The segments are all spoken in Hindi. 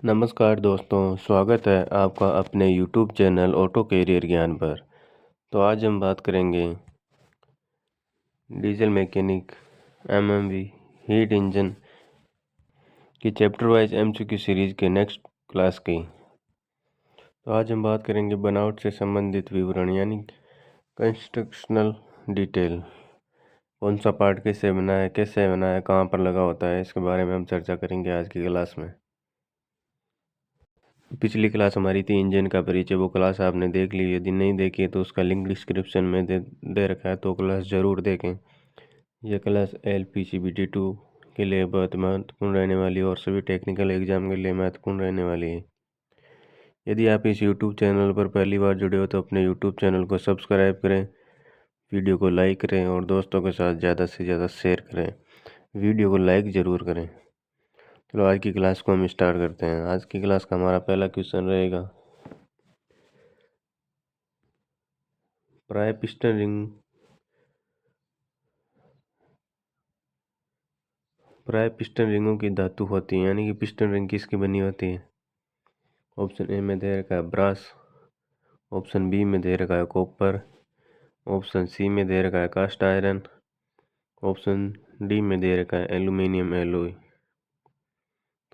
नमस्कार दोस्तों, स्वागत है आपका अपने YouTube चैनल ऑटो कैरियर ज्ञान पर। तो आज हम बात करेंगे diesel mechanic MMV heat engine की चैप्टर वाइज एमसीक्यू सीरीज के नेक्स्ट क्लास की। तो आज हम बात करेंगे बनावट से संबंधित विवरण यानी कंस्ट्रक्शनल डिटेल। कौन सा पार्ट कैसे बना है, कहाँ पर लगा होता है, इसके बारे में हम चर्चा करेंगे आज की क्लास में। पिछली क्लास हमारी थी इंजन का परिचय, वो क्लास आपने देख ली। यदि नहीं देखी है तो उसका लिंक डिस्क्रिप्शन में दे रखा है, तो क्लास ज़रूर देखें। यह क्लास LPCBT2 के लिए बहुत महत्वपूर्ण रहने वाली है और सभी टेक्निकल एग्जाम के लिए महत्वपूर्ण रहने वाली है। यदि आप इस यूट्यूब चैनल पर पहली बार जुड़े हो तो अपने यूट्यूब चैनल को सब्सक्राइब करें, वीडियो को लाइक करें और दोस्तों के साथ ज़्यादा से ज़्यादा शेयर करें। वीडियो को लाइक ज़रूर करें। चलो आज की क्लास को हम स्टार्ट करते हैं। आज की क्लास का हमारा पहला क्वेश्चन रहेगा, प्राय पिस्टन रिंगों की धातु होती है, यानी कि पिस्टन रिंग किसकी बनी होती है। ऑप्शन ए में दे रखा है ब्रास, ऑप्शन बी में दे रखा है कॉपर, ऑप्शन सी में दे रखा है कास्ट आयरन, ऑप्शन डी में दे रखा है एल्यूमिनियम एलॉय।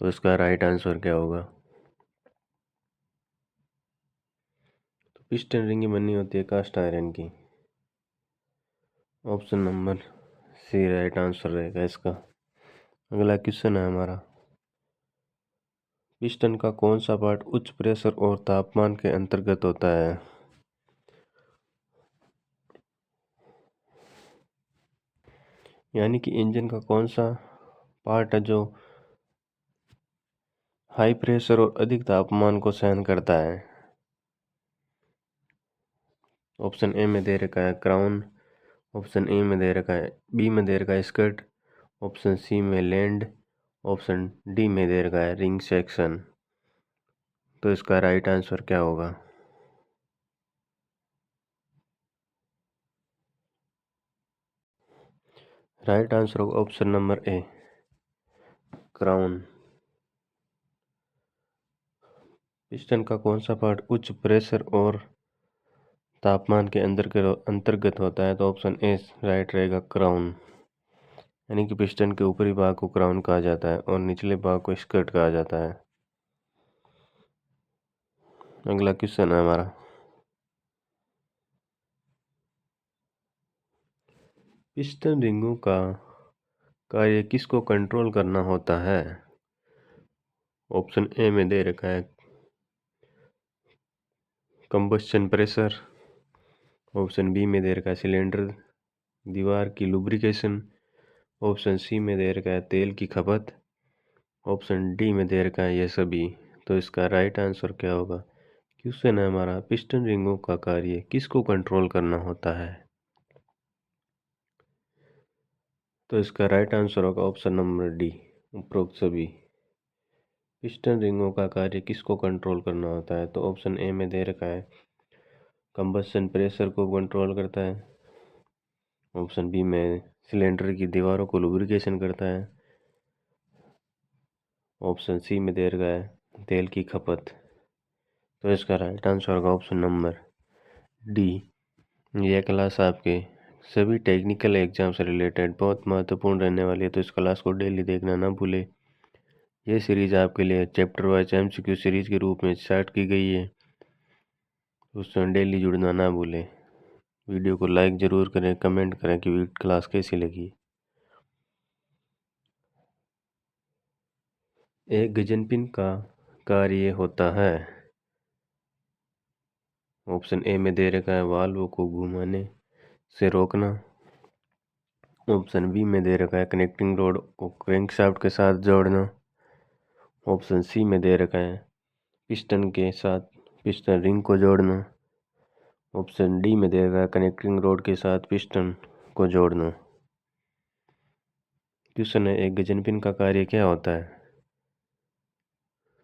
तो इसका राइट आंसर क्या होगा। तो पिस्टन रिंग बनी होती है कास्ट आयरन की। Option number C right answer रहेगा इसका। अगला क्वेश्चन है हमारा, पिस्टन का कौन सा पार्ट उच्च प्रेशर और तापमान के अंतर्गत होता है। यानी कि इंजन का कौन सा पार्ट है जो हाई प्रेशर और अधिक तापमान को सहन करता है। ऑप्शन ए में दे रखा है क्राउन, ऑप्शन ए में दे रखा है बी में दे रखा है स्कर्ट, ऑप्शन सी में लैंड, ऑप्शन डी में दे रखा है रिंग सेक्शन। तो इसका राइट आंसर क्या होगा। राइट आंसर होगा ऑप्शन नंबर ए क्राउन। पिस्टन का कौन सा पार्ट उच्च प्रेशर और तापमान के अंतर्गत होता है। तो ऑप्शन ए राइट रहेगा क्राउन। यानी कि पिस्टन के ऊपरी भाग को क्राउन कहा जाता है और निचले भाग को स्कर्ट कहा जाता है। अगला क्वेश्चन है हमारा, पिस्टन रिंगों का कार्य किसको कंट्रोल करना होता है। ऑप्शन ए में दे रखा है कंबस्शन प्रेशर, ऑप्शन बी में दे रखा है सिलेंडर दीवार की लुब्रिकेशन, ऑप्शन सी में दे रखा है तेल की खपत, ऑप्शन डी में दे रखा है ये सभी। तो इसका राइट आंसर क्या होगा। क्वेश्चन है हमारा, पिस्टन रिंगों का कार्य किसको कंट्रोल करना होता है। तो इसका राइट आंसर होगा ऑप्शन नंबर डी उपरोक्त सभी। पिस्टन रिंगों का कार्य किसको कंट्रोल करना होता है। तो ऑप्शन ए में दे रखा है कंबस्शन प्रेशर को कंट्रोल करता है, ऑप्शन बी में सिलेंडर की दीवारों को लुब्रिकेशन करता है, ऑप्शन सी में दे रखा है तेल की खपत। तो इसका राइट आंसर होगा ऑप्शन नंबर डी। यह क्लास आपके सभी टेक्निकल एग्जाम से रिलेटेड बहुत महत्वपूर्ण रहने वाली है, तो इस क्लास को डेली देखना ना भूले। यह सीरीज आपके लिए चैप्टर वाइज MCQ सीरीज के रूप में स्टार्ट की गई है, उसमें डेली जुड़ना ना भूलें। वीडियो को लाइक ज़रूर करें, कमेंट करें कि क्लास कैसी लगी। एक गजनपिन का कार्य होता है। ऑप्शन ए में दे रखा है वाल्व को घुमाने से रोकना, ऑप्शन बी में दे रखा है कनेक्टिंग रोड को क्रैंकशाफ्ट के साथ जोड़ना, ऑप्शन सी में दे रखा है पिस्टन के साथ पिस्टन रिंग को जोड़ना, ऑप्शन डी में दे रखा है कनेक्टिंग रोड के साथ पिस्टन को जोड़ना। क्वेश्चन है, एक गजनपिन का कार्य क्या होता है।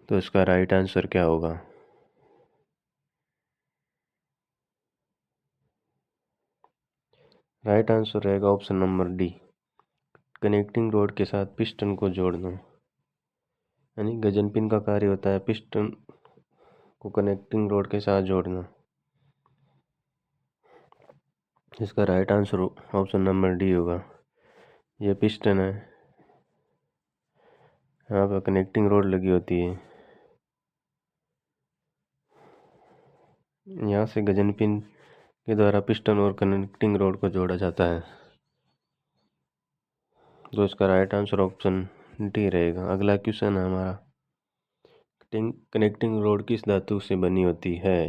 तो इसका राइट आंसर क्या होगा। राइट आंसर रहेगा option number D connecting rod के साथ पिस्टन को जोड़ना। यानी गजन पिन का कार्य होता है पिस्टन को कनेक्टिंग रोड के साथ जोड़ना। इसका right answer option number D होगा। यह पिस्टन है, यहाँ पर कनेक्टिंग रोड लगी होती है, यहाँ से गजन पिन के द्वारा पिस्टन और कनेक्टिंग रोड को जोड़ा जाता है। तो इसका राइट आंसर ऑप्शन डी रहेगा। अगला क्वेश्चन है हमारा, कनेक्टिंग रोड किस धातु से बनी होती है?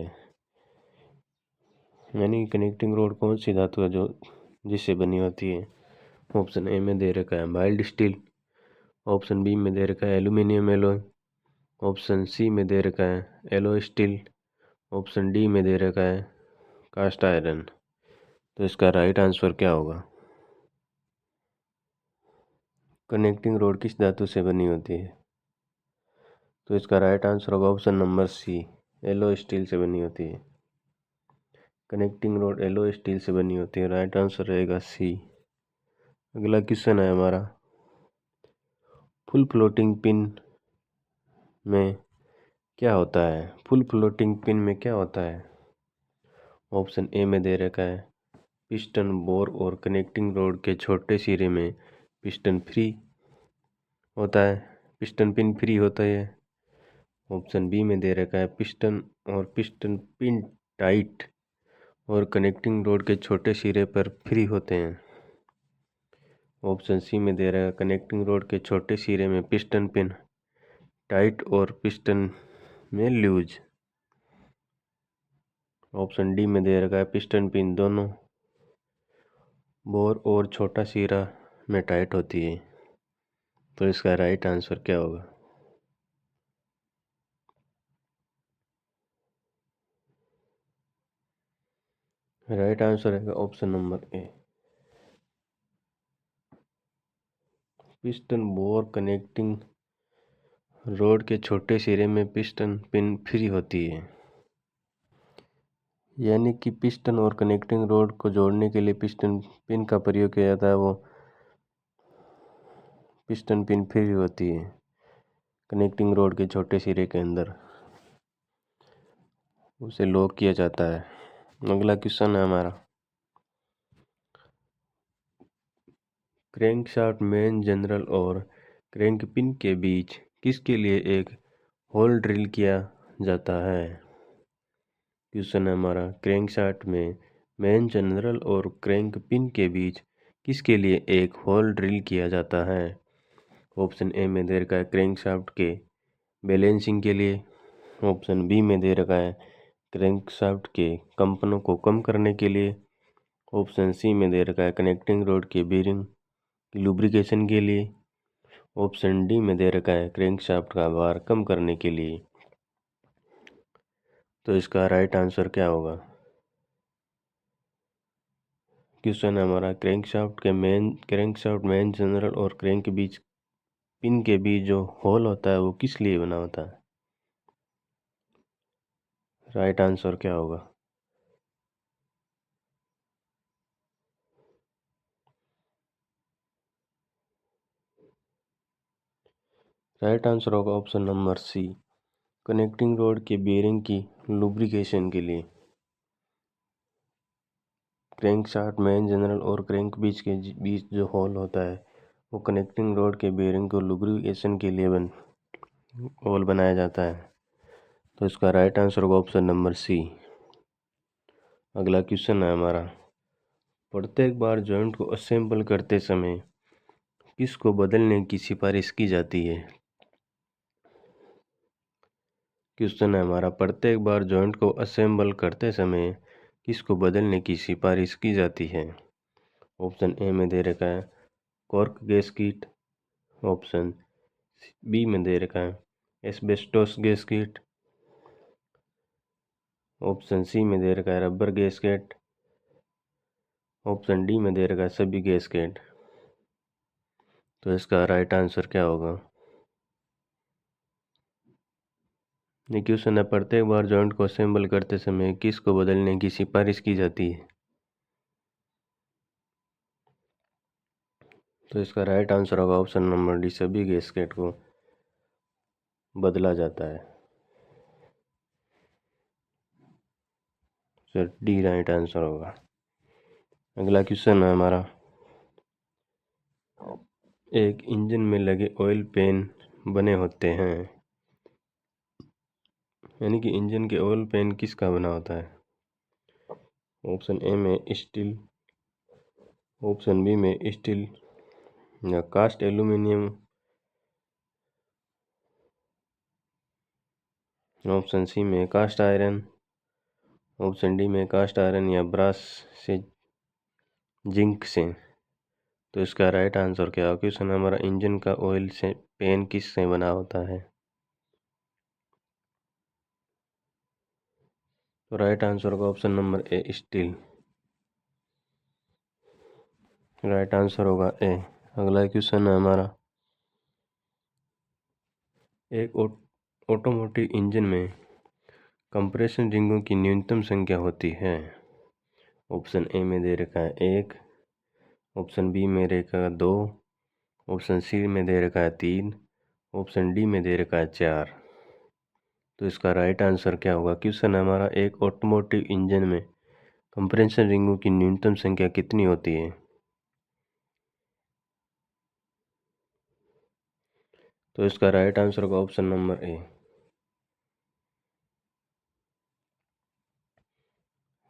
यानी कनेक्टिंग रोड कौन सी धातु है जो जिससे बनी होती है? ऑप्शन ए में दे रखा है माइल्ड स्टील, ऑप्शन बी में दे रखा है एल्यूमिनियम एलॉय, ऑप्शन सी में दे रखा है एलॉय स्टील, ऑप्शन डी में दे रखा है कास्ट आयरन। तो इसका राइट आंसर क्या होगा? कनेक्टिंग रोड किस धातु से बनी होती है? तो इसका राइट आंसर होगा option number C, alloy steel से बनी होती है। कनेक्टिंग रोड एलॉय स्टील से बनी होती है, राइट आंसर रहेगा सी। अगला क्वेश्चन है हमारा, फुल फ्लोटिंग पिन में क्या होता है? फुल फ्लोटिंग पिन में क्या होता है? ऑप्शन ए में दे रखा है पिस्टन बोर और कनेक्टिंग रोड के छोटे सिरे में पिस्टन फ्री होता है, पिस्टन पिन फ्री होता है। ऑप्शन बी में दे रखा है पिस्टन और पिस्टन पिन टाइट और कनेक्टिंग रोड के छोटे सिरे पर फ्री होते हैं। ऑप्शन सी में दे रखा है कनेक्टिंग रोड के छोटे सिरे में पिस्टन पिन टाइट और पिस्टन में लूज। ऑप्शन डी में दे रखा है पिस्टन पिन दोनों बोर और छोटा सिरा में टाइट होती है। तो इसका राइट आंसर क्या होगा? राइट आंसर है ऑप्शन नंबर ए, पिस्टन बोर कनेक्टिंग रोड के छोटे सिरे में पिस्टन पिन फ्री होती है। यानी कि पिस्टन और कनेक्टिंग रोड को जोड़ने के लिए पिस्टन पिन का प्रयोग किया जाता है, वो पिस्टन पिन फ्री होती है कनेक्टिंग रोड के छोटे सिरे के अंदर, उसे लॉक किया जाता है। अगला क्वेश्चन है हमारा, क्रैंकशाफ्ट मेन जनरल और क्रैंक पिन के बीच किसके लिए एक होल ड्रिल किया जाता है? क्वेश्चन है हमारा, क्रैंकशाफ्ट में मेन जनरल और क्रैंक पिन के बीच किसके लिए एक होल ड्रिल किया जाता है? ऑप्शन ए में दे रखा है क्रैंकशाफ्ट के बैलेंसिंग के लिए, ऑप्शन बी में दे रखा है क्रैंकशाफ्ट के कंपनों को कम करने के लिए, ऑप्शन सी में दे रखा है कनेक्टिंग रोड के बीरिंग लुब्रिकेशन के लिए, ऑप्शन डी में दे रखा है क्रैंकशाफ्ट का भार कम करने के लिए। तो इसका राइट आंसर क्या होगा? क्वेश्चन है हमारा, क्रैंकशाफ्ट मेन जनरल और क्रैंक के बीच पिन के बीच जो होल होता है वो किस लिए बना होता है? राइट आंसर क्या होगा? राइट आंसर होगा option number C, connecting rod के बेरिंग की लुब्रिकेशन के लिए। क्रैंकशाफ्ट मेन जनरल और क्रैंक बीच जो होल होता है वो कनेक्टिंग रोड के बेरिंग को लुब्रिकेशन के लिए होल बनाया जाता है। तो इसका राइट आंसर होगा ऑप्शन नंबर सी। अगला क्वेश्चन है हमारा, प्रत्येक बार जॉइंट को असेंबल करते समय किसको बदलने की सिफारिश की जाती है? क्वेश्चन है हमारा, प्रत्येक बार जॉइंट को असेंबल करते समय किसको बदलने की सिफारिश की जाती है? ऑप्शन ए में दे रखा है कॉर्क गैस्केट, ऑप्शन बी में दे रखा है एस्बेस्टोस गैस्केट, ऑप्शन सी में दे रखा है रबर गैस्केट, ऑप्शन डी में दे रखा है सभी गैस्केट। तो इसका राइट आंसर क्या होगा? ये क्वेश्चन है, प्रत्येक बार जॉइंट को असेंबल करते समय किसको बदलने की सिफारिश की जाती है? तो इसका राइट आंसर होगा ऑप्शन नंबर डी, सभी गैस्केट को बदला जाता है। सर डी राइट आंसर होगा। अगला क्वेश्चन है हमारा, एक इंजन में लगे ऑयल पेन बने होते हैं, यानी कि इंजन के ऑयल पेन किसका बना होता है? ऑप्शन ए में स्टील, ऑप्शन बी में स्टील या कास्ट एल्यूमिनियम, ऑप्शन सी में कास्ट आयरन, ऑप्शन डी में कास्ट आयरन या ब्रास से, जिंक से। तो इसका राइट आंसर क्या होगा? क्वेश्चन हमारा, इंजन का ऑयल से पेन किस से बना होता है? तो राइट आंसर होगा ऑप्शन नंबर ए, स्टील। राइट आंसर होगा ए। अगला क्वेश्चन है हमारा, एक ऑटोमोटिव इंजन में कंप्रेशन रिंगों की न्यूनतम संख्या होती है। ऑप्शन ए में दे रखा है 1, ऑप्शन बी में दे रखा है 2, ऑप्शन सी में दे रखा है 3, ऑप्शन डी में दे रखा है 4। तो इसका राइट आंसर क्या होगा? क्वेश्चन हमारा, एक ऑटोमोटिव इंजन में कंप्रेशन रिंगों की न्यूनतम संख्या कितनी होती है? तो इसका राइट आंसर होगा ऑप्शन नंबर ए।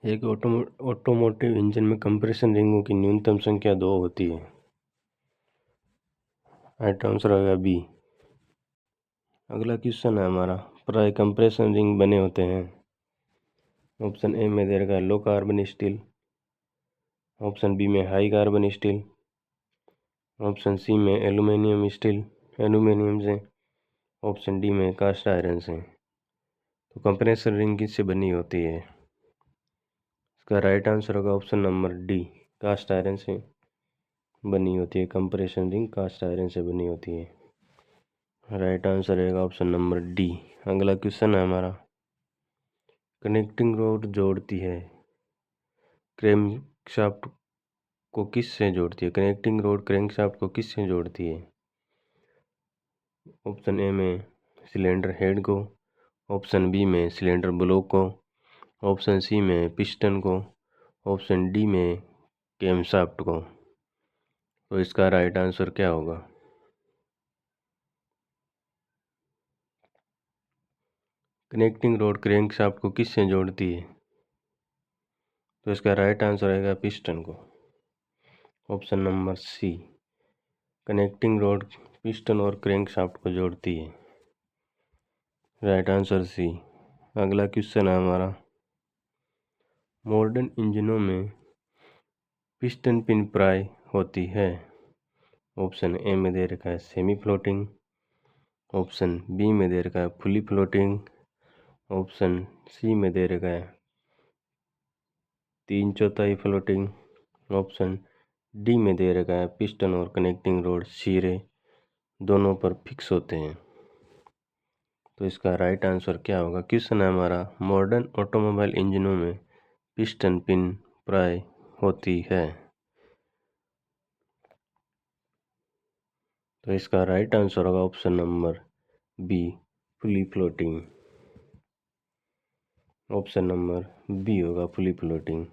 एक ऑटोमोटिव इंजन में कंप्रेशन रिंगों की न्यूनतम संख्या 2 होती है। राइट आंसर होगा बी। अगला क्वेश्चन है हमारा, प्राय कंप्रेशन रिंग बने होते हैं। ऑप्शन ए में दे रखा है low carbon steel, option B में high carbon steel, option C में एल्यूमिनियम से, ऑप्शन डी में कास्ट आयरन से। तो कंप्रेसर रिंग किससे बनी होती है? इसका राइट आंसर होगा option number D, cast iron से बनी होती है। कंप्रेशन रिंग कास्ट आयरन से बनी होती है। राइट आंसर रहेगा ऑप्शन नंबर डी। अगला क्वेश्चन है हमारा, कनेक्टिंग रोड जोड़ती है क्रैंकशाफ्ट को किस से जोड़ती है? कनेक्टिंग रोड क्रैंकशाफ्ट को किस से जोड़ती है? ऑप्शन ए में सिलेंडर हेड को, ऑप्शन बी में सिलेंडर ब्लॉक को, ऑप्शन सी में पिस्टन को, ऑप्शन डी में कैमशाफ्ट को। तो इसका राइट आंसर क्या होगा? कनेक्टिंग रोड क्रैंकशाफ्ट को किस से जोड़ती है? तो इसका राइट आंसर रहेगा पिस्टन को। Option number C, connecting rod piston और क्रैंकशाफ्ट को जोड़ती है। Right answer C. अगला क्वेश्चन है हमारा, मॉडर्न इंजनों में पिस्टन पिन प्राय होती है। ऑप्शन ए में दे रखा है सेमी फ्लोटिंग, ऑप्शन बी में दे रखा है फुली फ्लोटिंग, ऑप्शन सी में दे रखा है 3/4 फ्लोटिंग, ऑप्शन डी में दे रखा है पिस्टन और कनेक्टिंग रोड सिरे दोनों पर फिक्स होते हैं। तो इसका राइट आंसर क्या होगा? क्वेश्चन है हमारा, मॉडर्न ऑटोमोबाइल इंजनों में पिस्टन पिन प्राय होती है। तो इसका राइट आंसर होगा option number B, fully floating. Option number B होगा फुली फ्लोटिंग।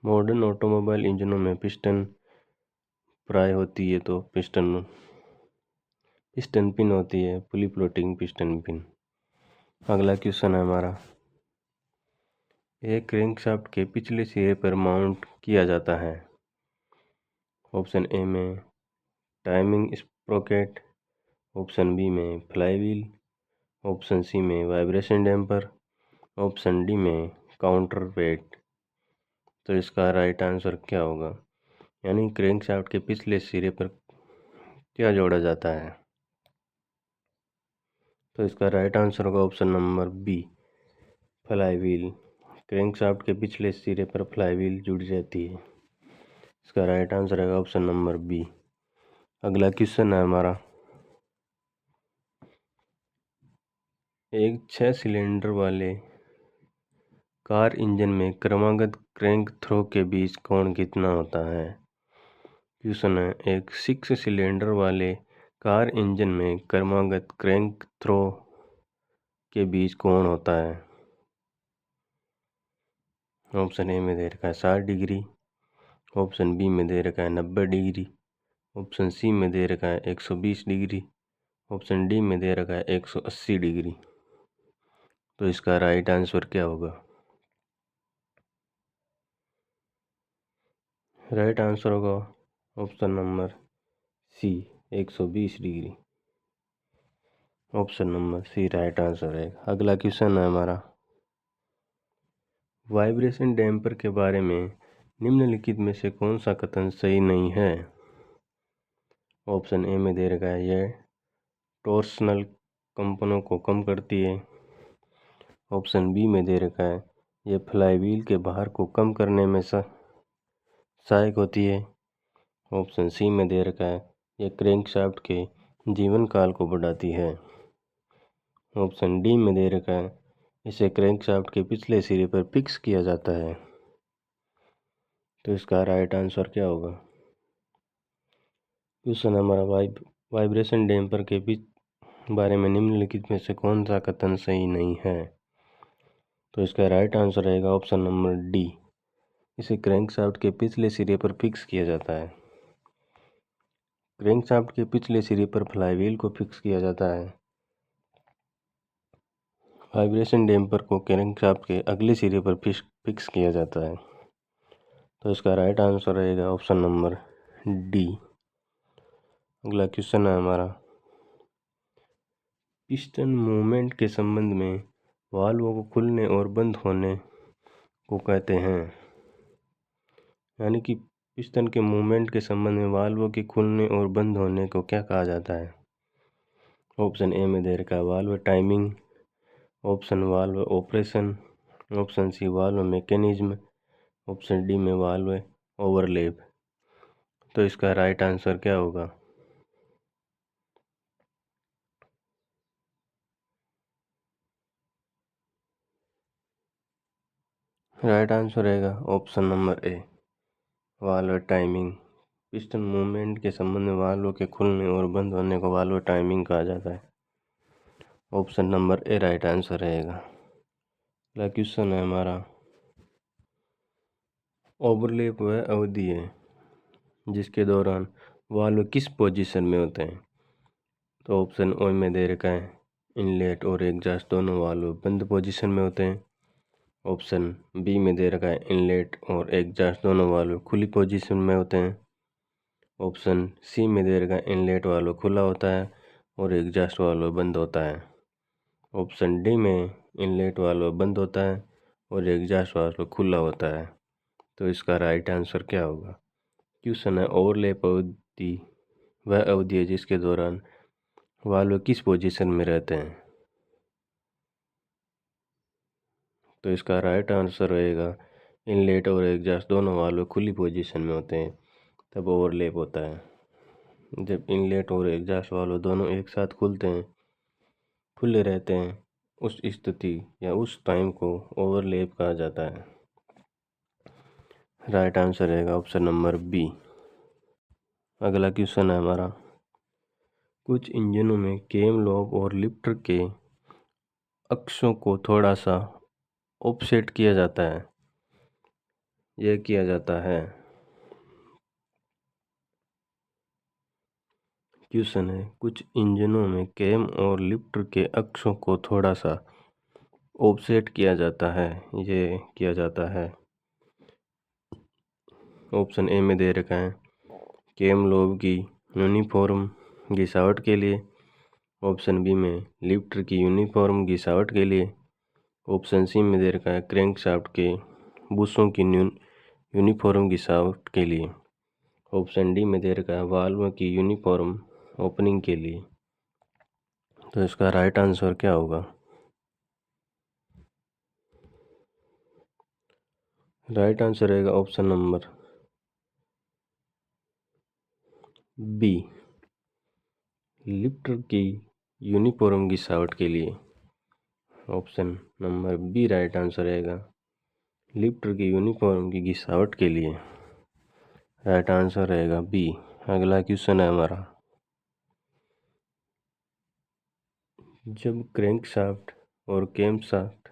मॉडर्न ऑटोमोबाइल इंजनों में पिस्टन प्राय होती है, तो पिस्टन पिन होती है फुली फ्लोटिंग पिस्टन पिन। अगला क्वेश्चन है हमारा, एक क्रैंकशाफ्ट के पिछले सिरे पर माउंट किया जाता है। ऑप्शन ए में टाइमिंग स्प्रोकेट, ऑप्शन बी में फ्लाईव्हील, ऑप्शन सी में वाइब्रेशन डैम्पर, ऑप्शन डी में काउंटर वेट। तो इसका राइट आंसर क्या होगा? यानी क्रैंकशाफ्ट के पिछले सिरे पर क्या जोड़ा जाता है? तो इसका राइट आंसर होगा option number B, flywheel. Crankshaft के पिछले सिरे पर फ्लाईव्हील जुड़ जाती है। इसका राइट आंसर है ऑप्शन नंबर बी। अगला क्वेश्चन है हमारा, एक 6 सिलेंडर वाले कार इंजन में क्रमागत क्रैंक थ्रो के बीच कोण कितना होता है? क्वेश्चन है, एक 6 सिलेंडर वाले कार इंजन में क्रमागत क्रैंक थ्रो के बीच कोण होता है। ऑप्शन ए में दे रखा है 60 डिग्री, ऑप्शन बी में दे रखा है 90 डिग्री, ऑप्शन सी में दे रखा है 120 डिग्री, ऑप्शन डी में दे रखा है 180 डिग्री। तो इसका राइट आंसर क्या होगा? राइट आंसर होगा option number C 120 degree. Option number C right answer है। अगला क्वेश्चन है हमारा, वाइब्रेशन डैम्पर के बारे में निम्नलिखित में से कौन सा कथन सही नहीं है? ऑप्शन ए में दे रखा है यह टॉर्सनल कंपनों को कम करती है। ऑप्शन बी में दे रखा है यह फ्लाईव्हील के भार को कम करने में सहायक होती है। ऑप्शन सी में दे रखा है यह क्रैंकशाफ्ट के जीवन काल को बढ़ाती है। ऑप्शन डी में दे रखा है इसे क्रैंकशाफ्ट के पिछले सिरे पर फिक्स किया जाता है। तो इसका राइट आंसर क्या होगा? क्वेश्चन हमारा, वाइब्रेशन डैम्पर के बारे में निम्नलिखित में से कौन सा कथन सही नहीं है? तो इसका राइट आंसर रहेगा ऑप्शन नंबर डी, इसे क्रैंकशाफ्ट के पिछले सिरे पर फिक्स किया जाता है। क्रैंकशाफ्ट के पिछले सिरे पर फ्लाईव्हील को फिक्स किया जाता है। वाइब्रेशन डैम्पर को क्रैंकशाफ्ट के अगले सिरे पर फिक्स किया जाता है। तो इसका राइट आंसर रहेगा ऑप्शन नंबर डी। अगला क्वेश्चन है हमारा, पिस्टन मूवमेंट के संबंध में वाल्वों को खुलने और बंद होने को कहते हैं। यानी कि पिस्टन के मूवमेंट के संबंध में वाल्वों के खुलने और बंद होने को क्या कहा जाता है? ऑप्शन ए में दे रखा है valve timing, option valve operation, option C valve mechanism, option D में वाल्व ओवरलैप। तो इसका राइट आंसर क्या होगा? राइट आंसर रहेगा option number A, valve timing. Piston movement के संबंध में वाल्व के खुलने और बंद होने को वाल्व टाइमिंग कहा जाता है। ऑप्शन नंबर ए राइट आंसर रहेगा। अगला क्वेश्चन है हमारा, ओवरलैप वह अवधि है जिसके दौरान वाल्व किस पोजीशन में होते हैं? तो ऑप्शन ओ में दे रखा है इनलेट और एग्जॉस्ट दोनों वाल्व बंद पोजीशन में होते हैं। ऑप्शन बी में दे रखा है इनलेट और एग्जॉस्ट दोनों वाल्व खुली पोजीशन में होते हैं। ऑप्शन सी में दे रखा है इनलेट वाल्व खुला होता है और एग्जॉस्ट वाल्व बंद होता है। ऑप्शन डी में इनलेट वाल्व बंद होता है और एग्जॉस्ट वाल्व खुला होता है। तो इसका राइट आंसर क्या होगा? क्वेश्चन है, ओवरलैप अवधि वह अवधि है जिसके दौरान वाल्व किस पोजीशन में रहते हैं? तो इसका राइट आंसर रहेगा इनलेट और एग्जॉस्ट दोनों वाल्व खुली पोजीशन में होते हैं, तब ओवरलैप होता है। जब इनलेट और एग्जॉस्ट वाल्व दोनों एक साथ खुले रहते हैं, उस स्थिति या उस टाइम को ओवरलैप कहा जाता है। राइट आंसर रहेगा ऑप्शन नंबर बी। अगला क्वेश्चन है हमारा, कुछ इंजनों में केम लॉब और लिफ्टर के अक्षों को थोड़ा सा ऑफसेट किया जाता है। यह किया जाता है। क्वेश्चन है, कुछ इंजनों में केम और लिफ्टर के अक्षों को थोड़ा सा ऑफसेट किया जाता है। ये किया जाता है। ऑप्शन ए में दे रखा है केम लॉब की यूनिफॉर्म घिसावट के लिए, ऑप्शन बी में लिफ्टर की यूनिफॉर्म घिसावट के लिए, ऑप्शन सी में दे रखा है क्रैंकशाफ्ट के बुशों की यूनिफॉर्म घिसावट के लिए, ऑप्शन डी में दे रखा है वाल्व की यूनिफॉर्म ओपनिंग के लिए। तो इसका राइट आंसर क्या होगा? राइट आंसर रहेगा ऑप्शन नंबर बी, लिफ्टर की यूनिफॉर्म घिसावट के लिए। Option number B right answer रहेगा, लिफ्टर की यूनिफॉर्म की घिसावट के लिए। राइट आंसर रहेगा बी। अगला क्वेश्चन है हमारा, जब क्रैंकशाफ्ट और कैमशाफ्ट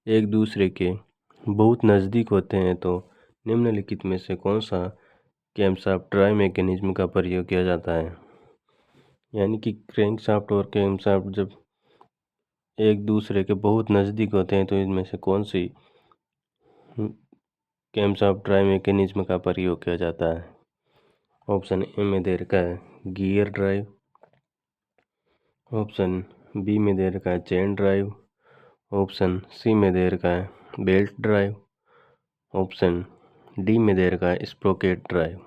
एक दूसरे के बहुत नज़दीक होते हैं तो निम्नलिखित में से कौन सा कैमशाफ्ट ड्राइव मैकेनिज्म का प्रयोग किया जाता है। यानी कि क्रैंकशाफ्ट और कैमशाफ्ट जब एक दूसरे के बहुत नज़दीक होते हैं तो इनमें से कौन सी कैमशाफ्ट ड्राइव मैकेनिज्म का प्रयोग किया जाता है। ऑप्शन ए में दे रखा है गियर ड्राइव, ऑप्शन बी में दे रखा है चेन ड्राइव, ऑप्शन सी में दे रखा है बेल्ट ड्राइव, ऑप्शन डी में दे रखा है स्प्रोकेट ड्राइव।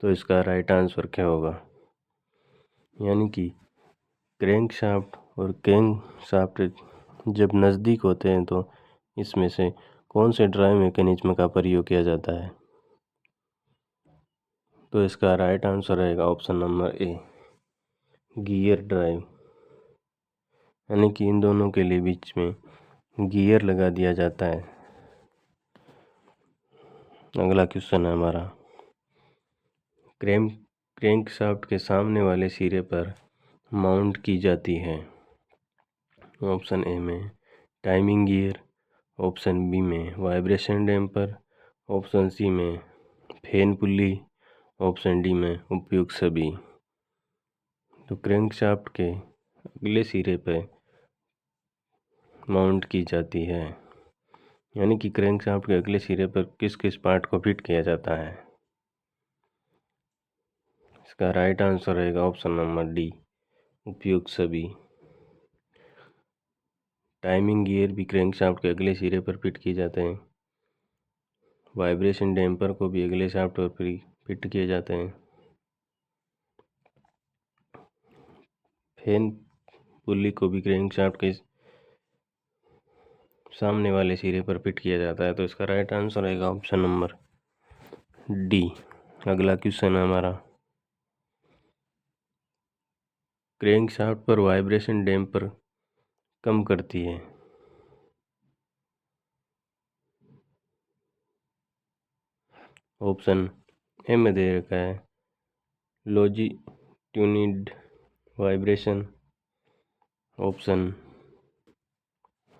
तो इसका राइट आंसर क्या होगा। यानी कि क्रैंकशाफ्ट और कैमशाफ्ट जब नज़दीक होते हैं तो इसमें से कौन से ड्राइव मैकेनिज्म का प्रयोग किया जाता है। तो इसका राइट आंसर रहेगा ऑप्शन नंबर ए गियर ड्राइव। यानी कि इन दोनों के लिए बीच में गियर लगा दिया जाता है। अगला क्वेश्चन है हमारा क्रैंकशाफ्ट के सामने वाले सिरे पर माउंट की जाती है। ऑप्शन ए में टाइमिंग गियर, ऑप्शन बी में वाइब्रेशन डैम्पर, ऑप्शन सी में फैन पुली, ऑप्शन डी में उपयुक्त सभी। तो क्रैंकशाफ्ट के अगले सिरे पर माउंट की जाती है। यानी कि क्रैंकशाफ्ट के अगले सिरे पर किस किस पार्ट को फिट किया जाता है। इसका राइट आंसर रहेगा ऑप्शन नंबर डी उपयुक्त सभी। टाइमिंग गियर भी क्रैंकशाफ्ट के अगले सिरे पर फिट किए जाते हैं। वाइब्रेशन डैम्पर को भी अगले शाफ्ट पर फिट किए जाते हैं। फैन पुली को भी क्रैंकशाफ्ट के सामने वाले सिरे पर फिट किया जाता है। तो इसका राइट आंसर रहेगा ऑप्शन नंबर डी। अगला क्वेश्चन है हमारा क्रैंकशाफ्ट पर वाइब्रेशन डैम्पर कम करती है। ऑप्शन ए में दे रखा है लॉन्जिट्यूडिनल वाइब्रेशन, ऑप्शन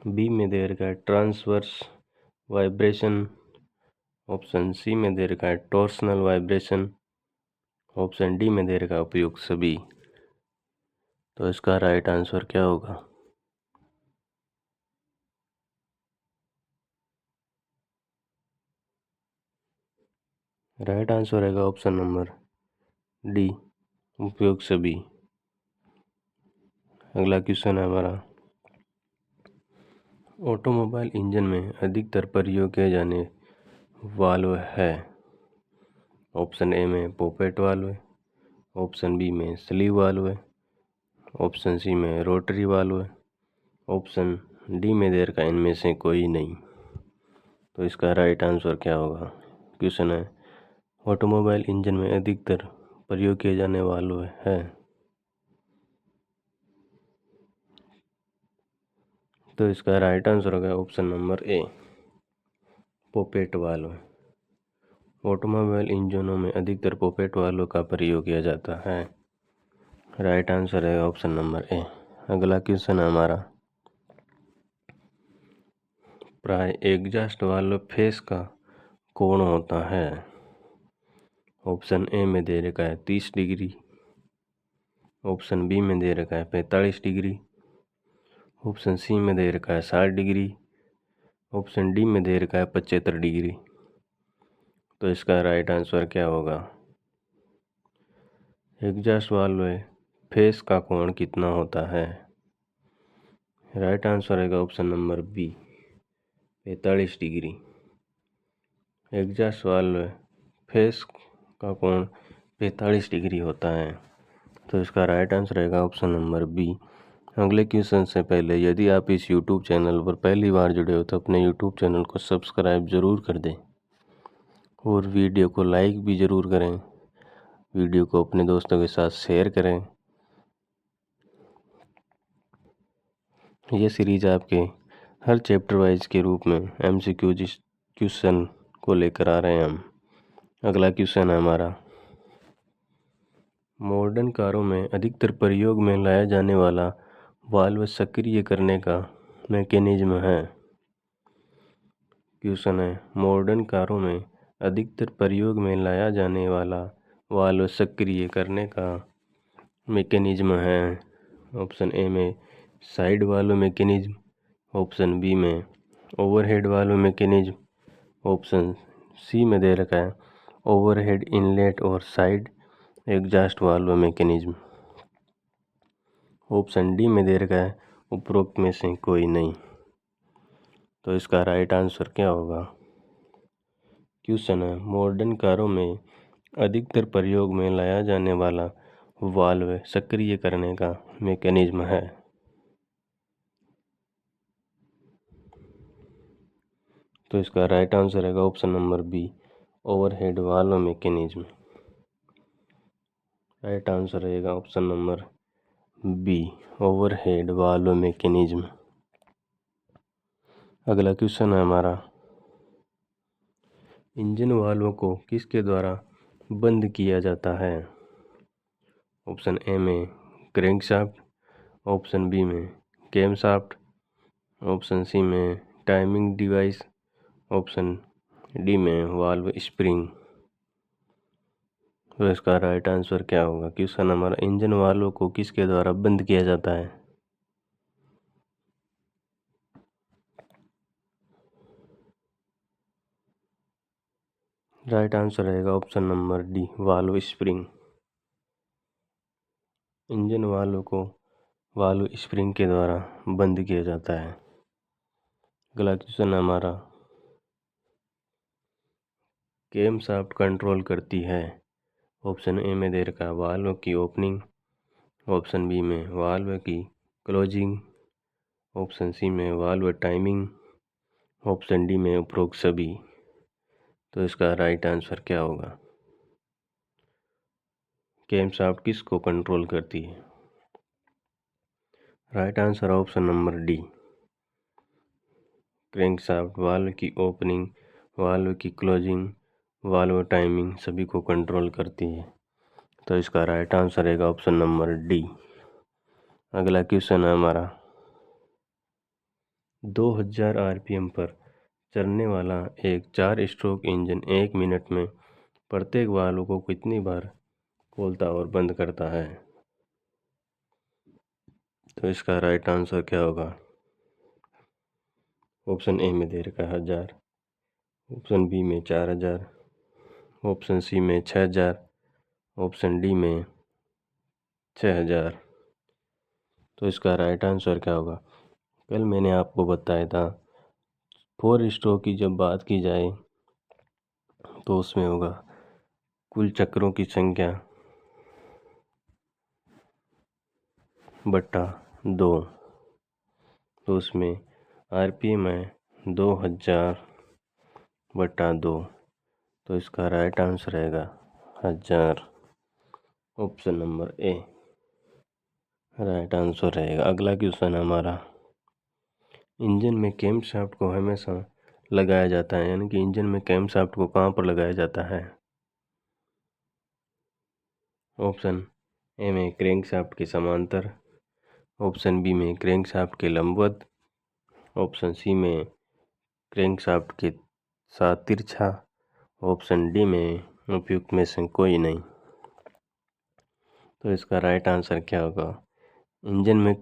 बी में दे रखा है ट्रांसवर्स वाइब्रेशन, ऑप्शन सी में दे रखा है टॉर्सनल वाइब्रेशन, ऑप्शन डी में दे रखा है उपयुक्त सभी। तो इसका राइट आंसर क्या होगा। राइट आंसर रहेगा ऑप्शन नंबर डी उपयुक्त सभी। अगला क्वेश्चन है हमारा ऑटोमोबाइल इंजन में अधिकतर प्रयोग किए जाने वाल्व है। ऑप्शन ए में पॉपेट वाल्व है, ऑप्शन बी में स्लीव वाल्व है, ऑप्शन सी में रोटरी वाल्व है, ऑप्शन डी में दे रखा इनमें से कोई नहीं। तो इसका राइट आंसर क्या होगा। क्वेश्चन है ऑटोमोबाइल इंजन में अधिकतर प्रयोग किए जाने वाल्व है। तो इसका राइट आंसर होगा option number A poppet valve. Automobile इंजनों में अधिकतर पॉपेट वाल्व का प्रयोग किया जाता है। राइट आंसर है ऑप्शन नंबर ए। अगला क्वेश्चन है हमारा प्राय एग्जॉस्ट वाल्व फेस का कोण होता है। ऑप्शन ए में दे रखा है 30 डिग्री, ऑप्शन बी में दे रखा है 45 डिग्री, ऑप्शन सी में दे रखा है 60 डिग्री, ऑप्शन डी में दे रखा है 75 डिग्री। तो इसका राइट आंसर क्या होगा। एग्जॉस्ट वाल्व फेस का कोण कितना होता है। राइट आंसर रहेगा option number B 45 degree. Exhaust valve face का कोण 45 डिग्री होता है। तो इसका राइट आंसर रहेगा ऑप्शन नंबर बी। अगले क्वेश्चन से पहले यदि आप इस YouTube चैनल पर पहली बार जुड़े हो तो अपने YouTube चैनल को सब्सक्राइब ज़रूर कर दें और वीडियो को लाइक भी ज़रूर करें। वीडियो को अपने दोस्तों के साथ शेयर करें। यह सीरीज आपके हर चैप्टर वाइज के रूप में MCQ क्वेश्चन को लेकर आ रहे हैं हम। अगला क्वेश्चन है हमारा मॉडर्न कारों में अधिकतर प्रयोग में लाया जाने वाला वाल्व सक्रिय करने का मैकेनिज्म है? क्वेश्चन है, मॉडर्न कारों में अधिकतर प्रयोग में लाया जाने वाला वाल्व सक्रिय करने का मैकेनिज्म है। ऑप्शन ए में side valve mechanism, option B में overhead valve mechanism, option C में दे रखा है ओवरहेड इनलेट और side exhaust valve mechanism, option D में दे रखा है उपरोक्त में से कोई नहीं। तो इसका राइट आंसर क्या होगा? क्वेश्चन है, मॉडर्न कारों में अधिकतर प्रयोग में लाया जाने वाला वाल्व सक्रिय करने का मैकेनिज्म है। तो इसका राइट आंसर है option number B, overhead valve mechanism. Right answer रहेगा option number B, overhead valve mechanism. अगला क्वेश्चन है हमारा, इंजन वाल्व को किसके द्वारा बंद किया जाता है? ऑप्शन ए में क्रैंकशाफ्ट, ऑप्शन बी में कैमशाफ्ट, ऑप्शन सी में टाइमिंग डिवाइस, ऑप्शन डी में वाल्व स्प्रिंग। तो इसका राइट आंसर क्या होगा? क्वेश्चन हमारा, इंजन वाल्व को किसके द्वारा बंद किया जाता है? राइट आंसर रहेगा option number D, valve spring. Engine valve को वाल्व स्प्रिंग के द्वारा बंद किया जाता है। अगला क्वेश्चन हमारा, कैमशाफ्ट कंट्रोल करती है? ऑप्शन ए में दे रखा है वाल्व की ओपनिंग, ऑप्शन बी में वाल्व की क्लोजिंग, ऑप्शन सी में वाल्व टाइमिंग, ऑप्शन डी में उपरोक्त सभी। तो इसका राइट आंसर क्या होगा? कैमशाफ्ट किसको कंट्रोल करती है? Right answer option number D, crankshaft valve की ओपनिंग, वाल्व की क्लोजिंग, वाल्व टाइमिंग सभी को कंट्रोल करती है। तो इसका राइट आंसर रहेगा ऑप्शन नंबर डी। अगला क्वेश्चन है हमारा, 2000 आरपीएम पर चलने वाला एक 4 स्ट्रोक इंजन 1 मिनट में प्रत्येक वाल्व को कितनी बार खोलता और बंद करता है? तो इसका राइट आंसर क्या होगा? ऑप्शन ए में दे रखा है 1000, ऑप्शन बी में 4000, ऑप्शन सी में 6000, ऑप्शन डी में 6000। तो इसका राइट आंसर क्या होगा? कल मैंने आपको बताया था 4 स्ट्रोक की जब बात की जाए तो उसमें होगा कुल चक्रों की संख्या बटा 2, तो उसमें आरपीएम है 2000 बटा 2। तो इसका राइट आंसर रहेगा 1000, ऑप्शन नंबर ए राइट आंसर रहेगा। अगला क्वेश्चन हमारा, इंजन में कैमशाफ्ट को हमेशा लगाया जाता है, यानी कि इंजन में कैमशाफ्ट को कहाँ पर लगाया जाता है? ऑप्शन ए में क्रैंकशाफ्ट के समांतर, ऑप्शन बी में क्रैंकशाफ्ट के लंबवत, ऑप्शन सी में क्रैंकशाफ्ट के साथ तिरछा, ऑप्शन डी में उपयुक्त में से कोई नहीं। तो इसका राइट आंसर क्या होगा? इंजन में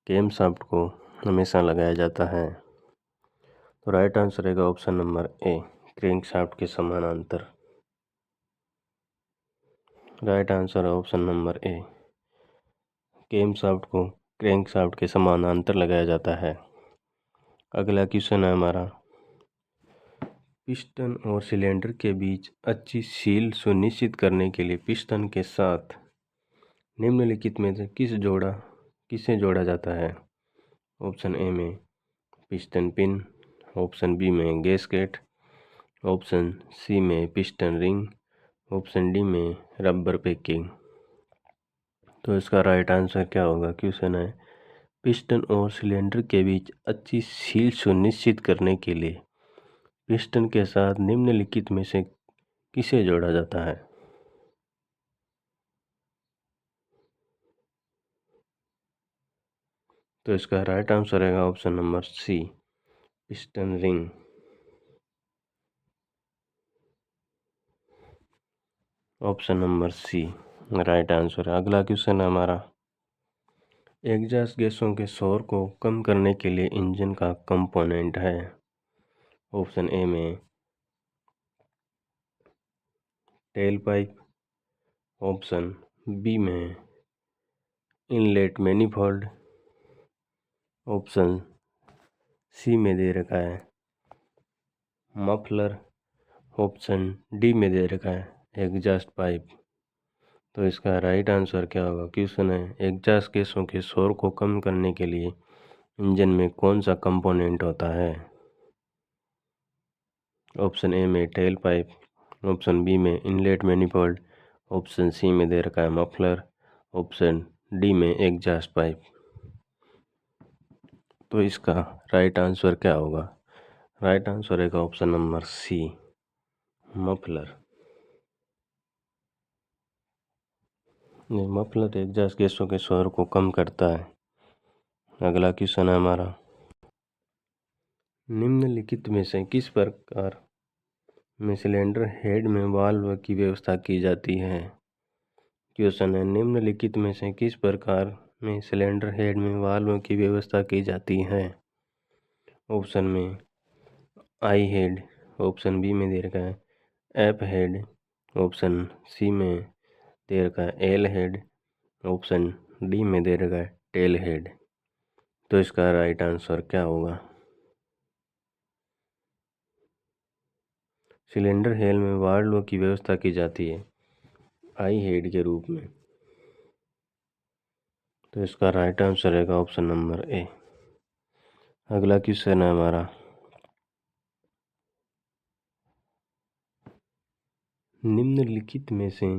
कैमशाफ्ट को हमेशा लगाया जाता है। तो राइट आंसर रहेगा ऑप्शन नंबर ए, क्रैंकशाफ्ट के समानांतर। राइट आंसर है ऑप्शन नंबर ए, कैमशाफ्ट को क्रैंकशाफ्ट के समानांतर लगाया जाता है। अगला क्वेश्चन है हमारा, पिस्टन और सिलेंडर के बीच अच्छी सील सुनिश्चित करने के लिए पिस्टन के साथ निम्नलिखित में से किसे जोड़ा जाता है? ऑप्शन ए में पिस्टन पिन, ऑप्शन बी में गैस्केट, ऑप्शन सी में पिस्टन रिंग, ऑप्शन डी में रबर पैकिंग। तो इसका राइट आंसर क्या होगा? क्वेश्चन है, पिस्टन और सिलेंडर के बीच अच्छी सील सुनिश्चित करने के लिए पिस्टन के साथ निम्नलिखित में से किसे जोड़ा जाता है? तो इसका राइट आंसर रहेगा option number C, piston ring. Option number C right answer है। अगला क्वेश्चन है हमारा, एग्जॉस्ट गैसों के शोर को कम करने के लिए इंजन का कंपोनेंट है। ऑप्शन ए में टेल पाइप, ऑप्शन बी में इनलेट मैनिफोल्ड, ऑप्शन सी में दे रखा है मफलर, ऑप्शन डी में दे रखा है एग्जॉस्ट पाइप। तो इसका राइट आंसर क्या होगा? क्वेश्चन है, एग्जॉस्ट गैसों के शोर को कम करने के लिए इंजन में कौन सा कंपोनेंट होता है? ऑप्शन ए में टेल पाइप, ऑप्शन बी में इनलेट मैनिफोल्ड, ऑप्शन सी में दे रखा है मफलर, ऑप्शन डी में एग्जॉस्ट पाइप। तो इसका राइट आंसर क्या होगा? राइट आंसर है option number C, muffler. Muffler exhaust गैसों के शोर को कम करता है। अगला क्वेश्चन है हमारा, निम्नलिखित में से किस प्रकार में सिलेंडर हेड में वाल्व की व्यवस्था की जाती है? क्वेश्चन है, निम्नलिखित में से किस प्रकार में सिलेंडर हेड में वाल्व की व्यवस्था की जाती है? ऑप्शन में आई हेड, ऑप्शन बी में दे रखा है एफ हेड, ऑप्शन सी में दे रखा है एल हेड, ऑप्शन डी में दे रखा है टेल हेड। तो इसका राइट आंसर क्या होगा? सिलेंडर हेड में वाल्व की व्यवस्था की जाती है आई हेड के रूप में। तो इसका राइट आंसर रहेगा ऑप्शन नंबर ए। अगला क्वेश्चन है हमारा, निम्नलिखित में से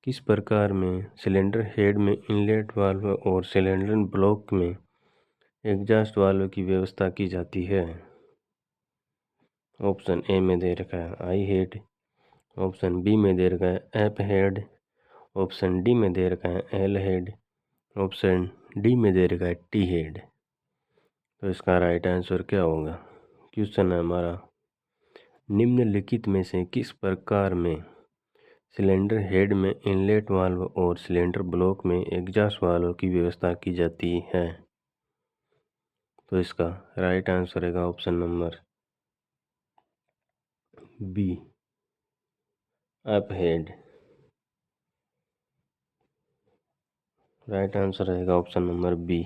किस प्रकार में सिलेंडर हेड में इनलेट वाल्व और सिलेंडर ब्लॉक में एग्जॉस्ट वाल्व की व्यवस्था की जाती है? ऑप्शन ए में दे रखा है आई हेड, ऑप्शन बी में दे रखा है एफ हेड, ऑप्शन डी में दे रखा है एल हेड, ऑप्शन डी में दे रखा है टी हेड। तो इसका राइट आंसर क्या होगा? क्वेश्चन है हमारा, निम्नलिखित में से किस प्रकार में सिलेंडर हेड में इनलेट वाल्व और सिलेंडर ब्लॉक में एग्जॉस्ट वाल्व की व्यवस्था की जाती है? तो इसका राइट आंसर रहेगा option number B, up head. Right answer रहेगा option number B,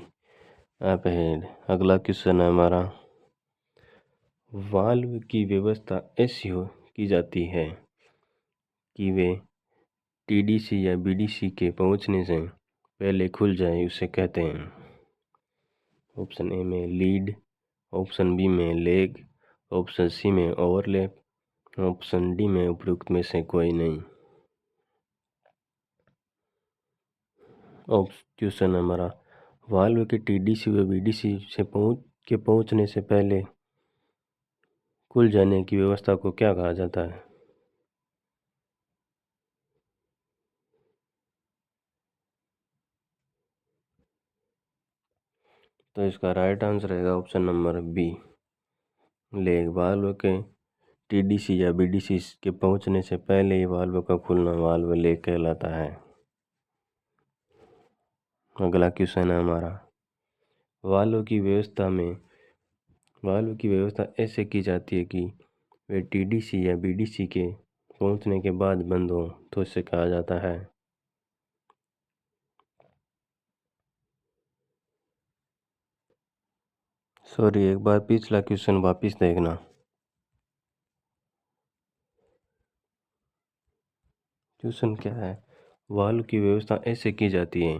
up head. अगला क्वेश्चन है हमारा, वाल्व की व्यवस्था ऐसी की जाती है कि वे टीडीसी या बीडीसी के पहुंचने से पहले खुल जाए, उसे कहते हैं। ऑप्शन ए में लीड, ऑप्शन बी में लेग, ऑप्शन सी में ओवरलैप, ऑप्शन डी में उपयुक्त में से कोई नहीं। क्वेश्चन हमारा, वाल्व के टीडीसी व बीडीसी से पहुंचने से पहले खुल जाने की व्यवस्था को क्या कहा जाता है? तो इसका राइट आंसर रहेगा option number B, lag. Valve के टीडीसी या बीडीसी के पहुंचने से पहले ही वाल्व का खुलना वाल्व लेग कहलाता है। अगला क्वेश्चन है हमारा, वाल्व की व्यवस्था ऐसे की जाती है कि वे टीडीसी या बीडीसी के पहुंचने के बाद बंद हो, तो इसे कहा जाता है। सॉरी, एक बार पिछला क्वेश्चन वापस देखना। क्वेश्चन क्या है? वाल्व की व्यवस्था ऐसे की जाती है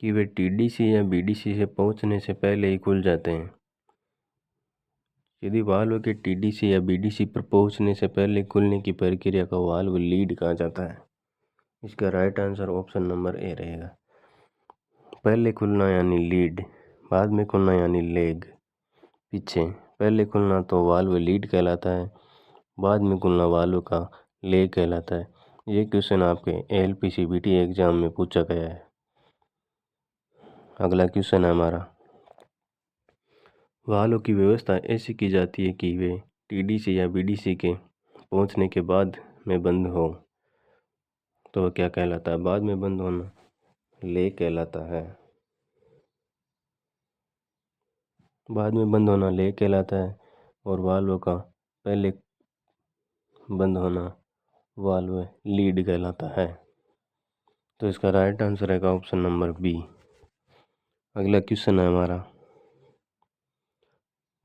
कि वे टीडीसी या बीडीसी से पहुंचने से पहले ही खुल जाते हैं। यदि वाल्व के टीडीसी या बीडीसी पर पहुंचने से पहले खुलने की प्रक्रिया को वाल्व लीड कहा जाता है। इसका राइट आंसर ऑप्शन नंबर ए रहेगा। पहले खुलना यानी लीड, बाद में खुलना यानी लेग। पीछे पहले खुलना तो वाल्व लीड कहलाता है, बाद में खुलना वाल्व का लेग कहलाता है। ये क्वेश्चन आपके एलपीसीबीटी एग्जाम में पूछा गया है। अगला क्वेश्चन है हमारा, वाल्व की व्यवस्था ऐसी की जाती है कि वे टीडीसी या बीडीसी के पहुंचने के बाद में बंद हो। तो वह क्या कहलाता है? बाद में बंद होना ले कहलाता है। बाद में बंद होना ले कहलाता है और वाल्व का पहले बंद होना वाल्व लीड कहलाता है। तो इसका राइट आंसर है ऑप्शन नंबर बी। अगला क्वेश्चन है हमारा,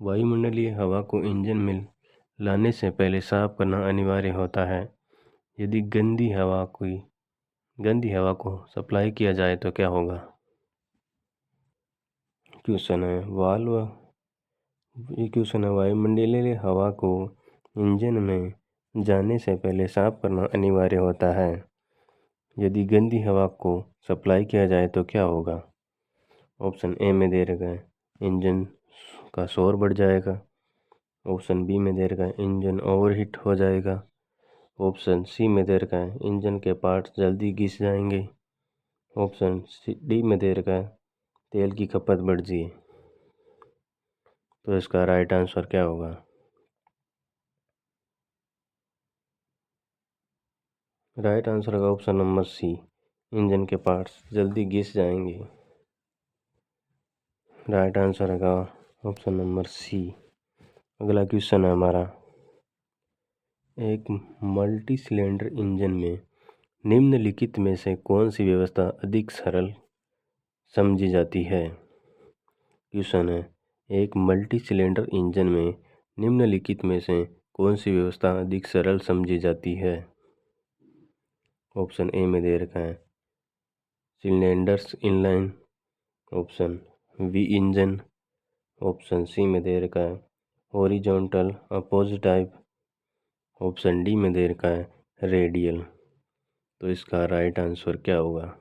वायुमंडलीय हवा को इंजन में लाने से पहले साफ करना अनिवार्य होता है। यदि गंदी हवा को सप्लाई किया जाए तो क्या होगा? क्वेश्चन है वायुमंडलीय हवा को इंजन में जाने से पहले साफ करना अनिवार्य होता है। यदि गंदी हवा को सप्लाई किया जाए तो क्या होगा? ऑप्शन ए में दे रखा है इंजन का शोर बढ़ जाएगा। ऑप्शन बी में दे रखा है इंजन ओवरहीट हो जाएगा। ऑप्शन सी में दे रखा है इंजन के पार्ट्स जल्दी घिस जाएंगे। ऑप्शन डी में दे रखा है तेल की खपत बढ़ जाए। तो इसका राइट आंसर क्या होगा? राइट आंसर होगा ऑप्शन नंबर सी, इंजन के पार्ट्स जल्दी घिस जाएंगे। राइट आंसर होगा ऑप्शन नंबर सी। अगला क्वेश्चन है हमारा, एक मल्टी सिलेंडर इंजन में निम्नलिखित में से कौन सी व्यवस्था अधिक सरल समझी जाती है? क्वेश्चन है, एक मल्टी सिलेंडर इंजन में निम्नलिखित में से कौन सी व्यवस्था अधिक सरल समझी जाती है? ऑप्शन ए में दे रखा है cylinders inline. Option V engine. Option C में दे रखा है horizontal opposed type. Option D में दे रखा है रेडियल। तो इसका राइट आंसर क्या होगा?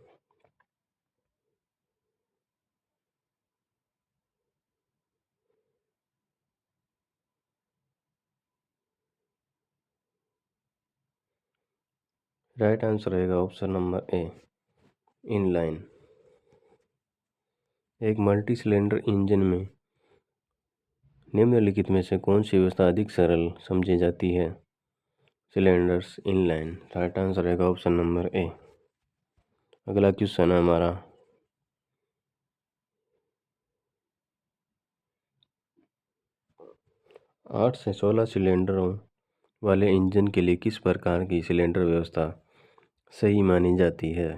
राइट आंसर रहेगा ऑप्शन नंबर ए, इनलाइन। एक मल्टी सिलेंडर इंजन में निम्नलिखित में से कौन सी व्यवस्था अधिक सरल समझी जाती है? Cylinders inline. राइट आंसर रहेगा ऑप्शन नंबर ए। अगला क्वेश्चन है हमारा, 8 से 16 सिलेंडरों वाले इंजन के लिए किस प्रकार की सिलेंडर व्यवस्था सही मानी जाती है?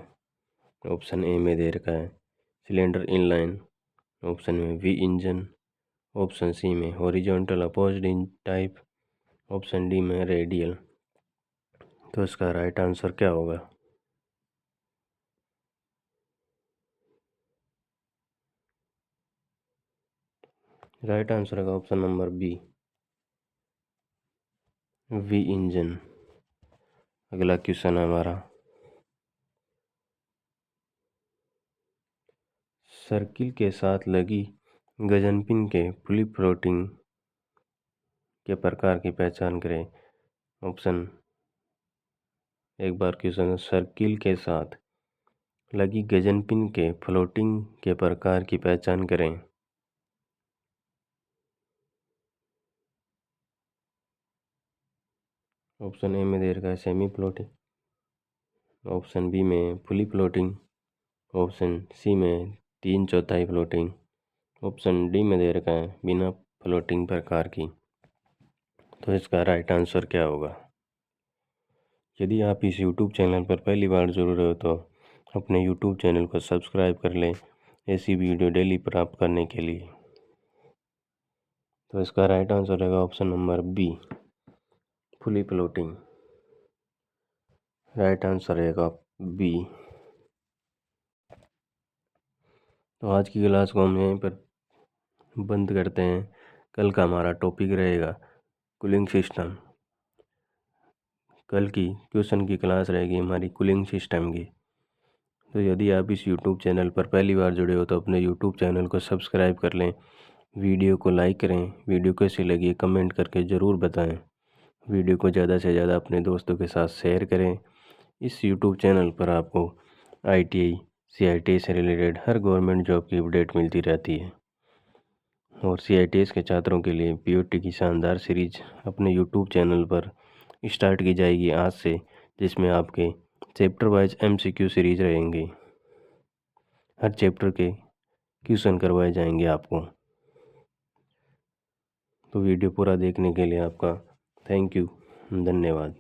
ऑप्शन ए में दे रखा है सिलेंडर इनलाइन। ऑप्शन में वी इंजन। ऑप्शन सी में horizontal opposed in type. Option D में रेडियल। तो इसका राइट आंसर क्या होगा? राइट आंसर है option number B, V engine. अगला क्वेश्चन है हमारा, सर्किल के साथ लगी गजनपिन के फ्लिप फ्लोटिंग के प्रकार की पहचान करें। ऑप्शन, एक बार क्वेश्चन, सर्किल के साथ लगी गजनपिन के फ्लोटिंग के प्रकार की पहचान करें। ऑप्शन ए में दे रखा है सेमी फ्लोटिंग। ऑप्शन बी में फुली फ्लोटिंग। ऑप्शन सी में 3/4 फ्लोटिंग। ऑप्शन डी में दे रखा है बिना फ्लोटिंग प्रकार की। तो इसका राइट आंसर क्या होगा? यदि आप इस YouTube चैनल पर पहली बार जुड़ रहे हो तो अपने YouTube चैनल को सब्सक्राइब कर लें ऐसी वीडियो डेली प्राप्त करने के लिए। तो इसका राइट आंसर रहेगा option number B, fully floating. Right answer रहेगा बी। तो आज की क्लास को हम यहीं पर बंद करते हैं। कल का हमारा टॉपिक रहेगा कूलिंग सिस्टम। कल की क्वेश्चन की क्लास रहेगी हमारी कूलिंग सिस्टम की। तो यदि आप इस YouTube चैनल पर पहली बार जुड़े हो तो अपने YouTube चैनल को सब्सक्राइब कर लें, वीडियो को लाइक करें, वीडियो कैसी लगी कमेंट करके ज़रूर बताएं, वीडियो को ज़्यादा से ज़्यादा अपने दोस्तों के साथ शेयर करें। इस YouTube चैनल पर आपको ITI CITI से रिलेटेड हर गवर्नमेंट जॉब की अपडेट मिलती रहती है। और CITS के छात्रों के लिए POT की शानदार सीरीज अपने YouTube चैनल पर स्टार्ट की जाएगी आज से, जिसमें आपके चैप्टर वाइज MCQ सीरीज रहेंगे। हर चैप्टर के क्वेश्चन करवाए जाएंगे आपको। तो वीडियो पूरा देखने के लिए आपका थैंक यू, धन्यवाद।